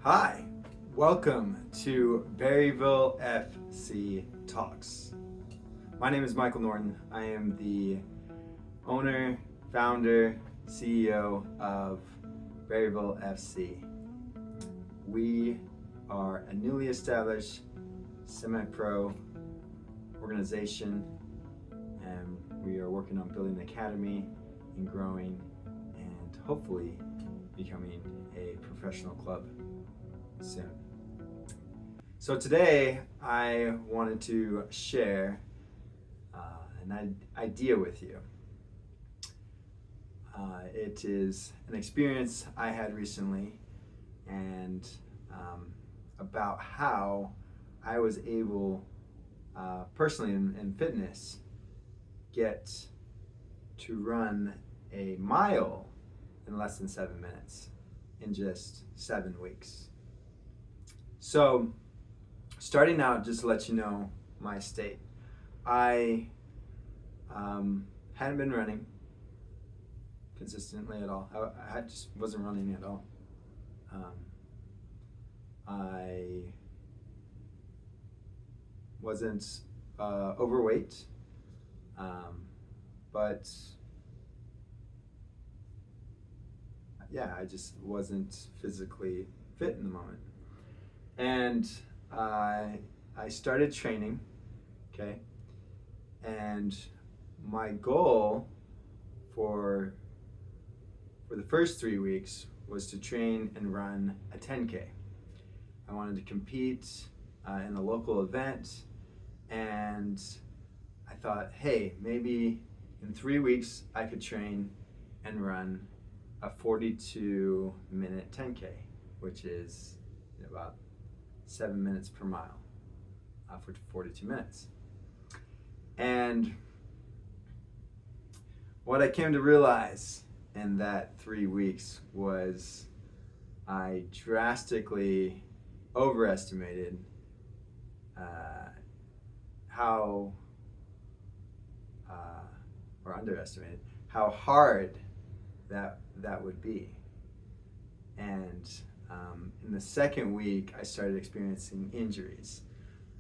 Hi, welcome to Berryville FC Talks. My name is Michael Norton. I am the owner, founder, CEO of Berryville FC. We are a newly established semi-pro organization, and we are working on building an academy and growing and hopefully becoming a professional club soon. So today I wanted to share an idea with you. It is an experience I had recently, and about how I was able personally in fitness get to run a mile in less than 7 minutes in just 7 weeks. So, starting out, just to let you know my state, I hadn't been running consistently at all. I just wasn't running at all. I wasn't overweight, but yeah, I just wasn't physically fit in the moment. And I started training, okay? And my goal for the first 3 weeks was to train and run a 10K. I wanted to compete in a local event, and I thought, hey, maybe in 3 weeks I could train and run a 42-minute 10K, which is about 7 minutes per mile for 42 minutes. And what I came to realize in that 3 weeks was I drastically overestimated or underestimated how hard that would be. And in the second week, I started experiencing injuries.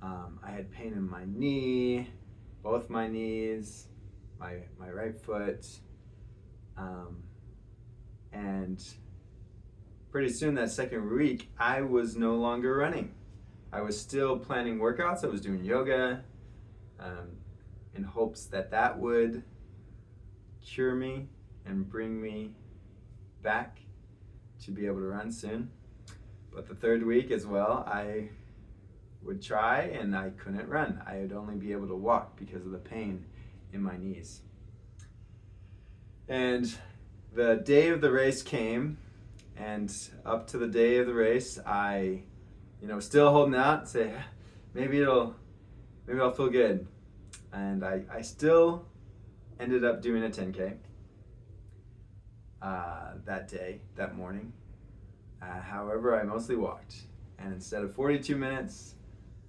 I had pain in my knee, both my knees, my right foot, and pretty soon that second week, I was no longer running. I was still planning workouts. I was doing yoga in hopes that would cure me and bring me back to be able to run soon. But the third week as well, I would try and I couldn't run. I would only be able to walk because of the pain in my knees. And the day of the race came, and up to the day of the race, I, still holding out, say, maybe I'll feel good. And I still ended up doing a 10K that day, that morning. However, I mostly walked, and instead of 42 minutes,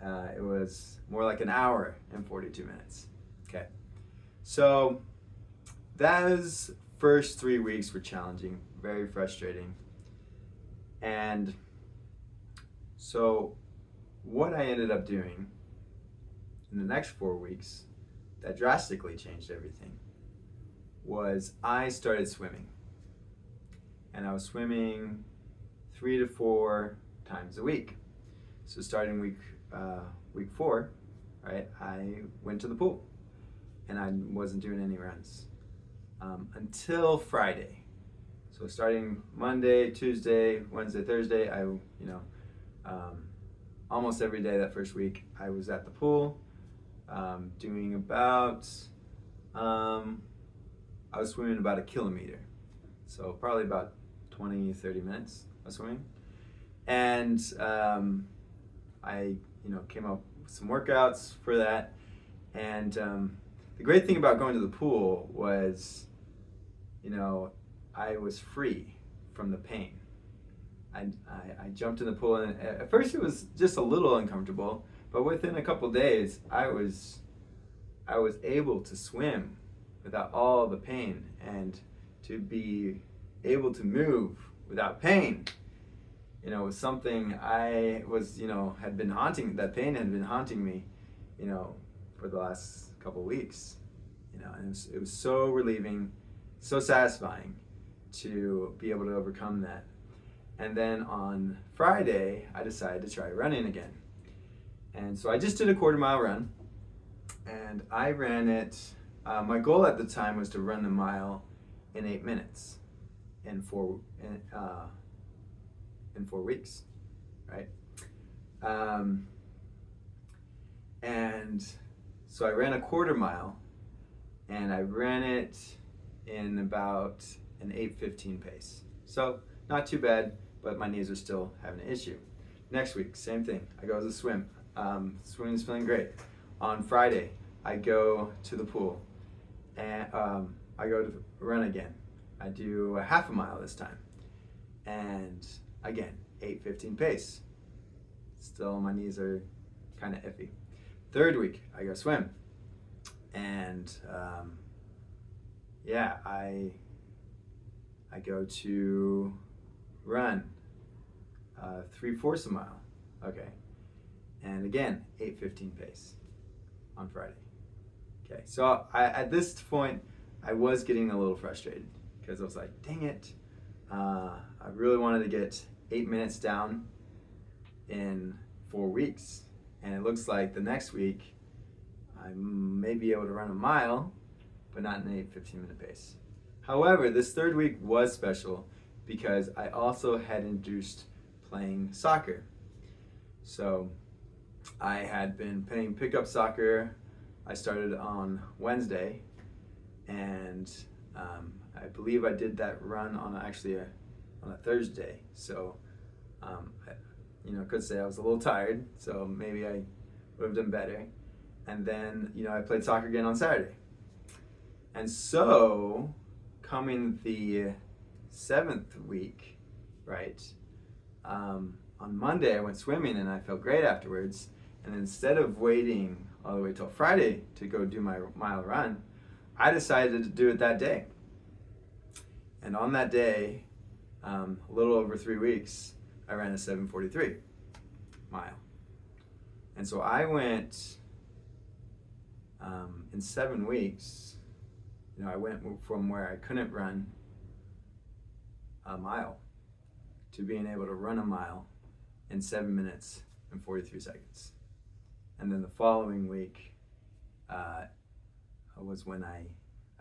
it was more like an hour and 42 minutes. Okay, so those first 3 weeks were challenging, very frustrating, and so what I ended up doing in the next 4 weeks that drastically changed everything was I started swimming, and I was swimming 3 to 4 times a week. So starting week 4, right, I went to the pool, and I wasn't doing any runs until Friday. So starting Monday, Tuesday, Wednesday, Thursday, I almost every day that first week I was at the pool doing about I was swimming about 1 kilometer, so probably about 20-30 minutes of swimming. And I came up with some workouts for that. And the great thing about going to the pool was I was free from the pain. I jumped in the pool, and at first it was just a little uncomfortable, but within a couple days I was able to swim without all the pain, and to be able to move without pain it was something I was, had been haunting, that pain had been haunting me, for the last couple of weeks, and it was so relieving, so satisfying to be able to overcome that. And then on Friday, I decided to try running again. And so I just did a 1/4 mile run, and I ran it. My goal at the time was to run the mile in 8 minutes in 4 weeks, right? And so I ran a 1/4 mile, and I ran it in about an 8:15 pace. So not too bad, but my knees are still having an issue. Next week, same thing. I go to the swim. Swimming's feeling great. On Friday, I go to the pool, and I go to run again. I do a 1/2 mile this time, and again, 8:15 pace. Still, my knees are kind of iffy. Third week, I go swim, and I go to run 3/4 mile. Okay, and again, 8:15 pace on Friday. Okay, so at this point, I was getting a little frustrated because I was like, dang it, I really wanted to get 8 minutes down in 4 weeks. And it looks like the next week, I may be able to run a mile, but not in an 8:15-minute pace. However, this third week was special because I also had introduced playing soccer. So I had been playing pickup soccer. I started on Wednesday, and I believe I did that run on a Thursday. So I could say I was a little tired, so maybe I would have done better. And then I played soccer again on Saturday. And so coming the 7th week, right, on Monday I went swimming and I felt great afterwards. And instead of waiting all the way till Friday to go do my mile run, I decided to do it that day. And on that day, a little over 3 weeks, I ran a 7:43 mile. And so I went, in 7 weeks, I went from where I couldn't run a mile to being able to run a mile in 7 minutes and 43 seconds. And then the following week was when I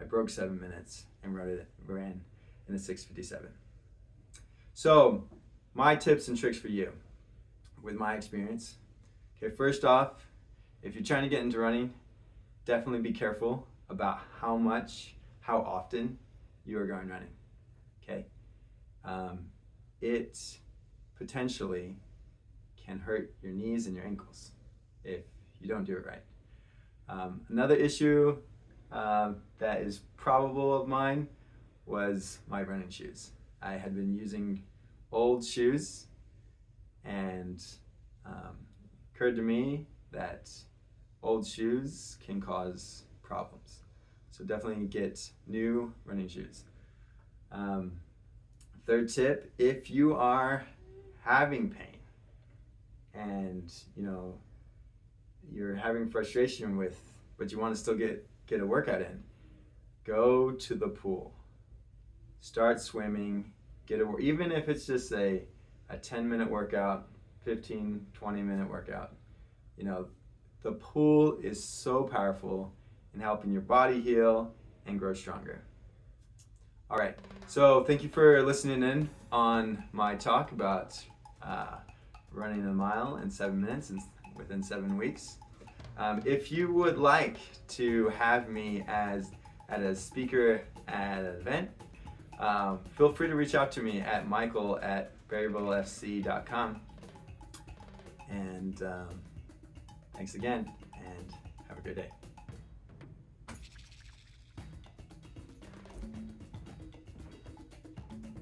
broke 7 minutes and ran in a 6:57. So my tips and tricks for you with my experience. Okay, first off, if you're trying to get into running, definitely be careful about how often you are going running. Okay, it potentially can hurt your knees and your ankles if you don't do it right. Another issue that is probable of mine was my running shoes. I had been using old shoes, and occurred to me that old shoes can cause problems. So definitely get new running shoes. Third tip, if you are having pain and you're having frustration but you want to still get a workout in, go to the pool. Start swimming, even if it's just a 10-minute workout, 15, 20-minute workout. The pool is so powerful in helping your body heal and grow stronger. All right, so thank you for listening in on my talk about running a mile in 7 minutes within 7 weeks. If you would like to have me as a speaker at an event, feel free to reach out to me at michael@berryvillefc.com. And thanks again, and have a great day.